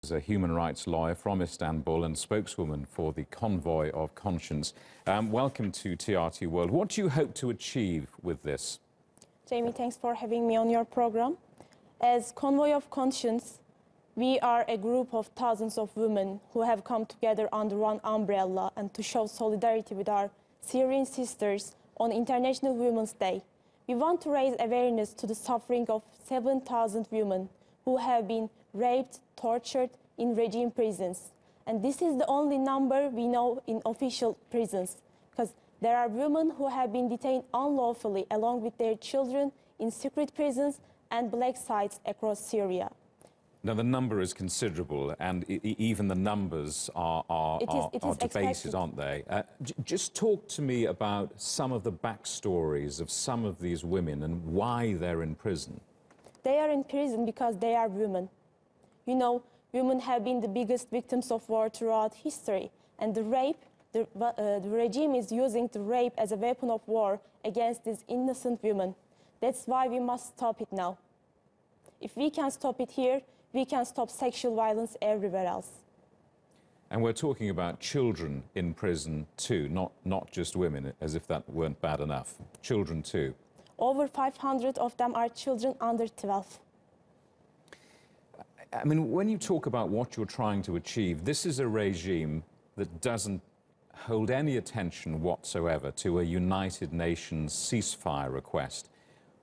is a human rights lawyer from Istanbul and spokeswoman for the Convoy of Conscience. Welcome to TRT World. What do you hope to achieve with this? Jamie, thanks for having me on your program. As Convoy of Conscience, we are a group of thousands of women who have come together under one umbrella and to show solidarity with our Syrian sisters on International Women's Day. We want to raise awareness to the suffering of 7,000 women who have been raped, tortured in regime prisons. And this is the only number we know in official prisons, because there are women who have been detained unlawfully along with their children in secret prisons and black sites across Syria. Now, the number is considerable, and even the numbers are debated, aren't they? Just talk to me about some of the backstories of some of these women and why they're in prison. They are in prison because they are women. You know, women have been the biggest victims of war throughout history, and the regime is using the rape as a weapon of war against these innocent women. That's why we must stop it now. If we can stop it here, we can stop sexual violence everywhere else. And we're talking about children in prison too, not just women, as if that weren't bad enough. Children too. Over 500 of them are children under 12. I mean, when you talk about what you're trying to achieve, this is a regime that doesn't hold any attention whatsoever to a United Nations ceasefire request.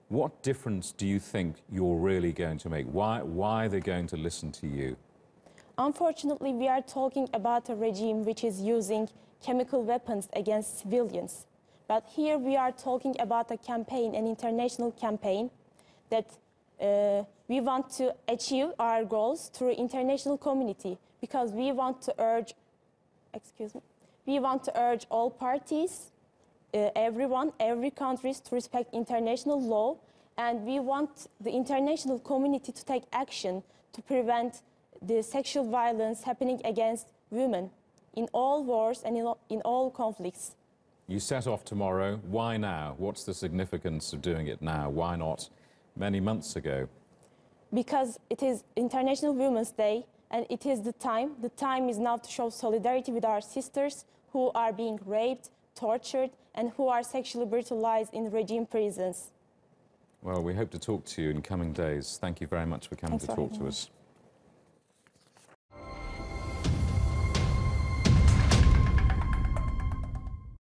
What difference do you think you're really going to make? Why are they going to listen to you? Unfortunately, we are talking about a regime which is using chemical weapons against civilians. But here we are talking about a campaign, an international campaign, that we want to achieve our goals through international community, because we want to urge, all parties, everyone, every country to respect international law, and we want the international community to take action to prevent the sexual violence happening against women in all wars and in all conflicts. You set off tomorrow. Why now? What's the significance of doing it now? Why not many months ago? Because it is International Women's Day, and it is the time. The time is now to show solidarity with our sisters who are being raped, tortured, and who are sexually brutalized in regime prisons. Well, we hope to talk to you in coming days. Thank you very much for coming to talk to us.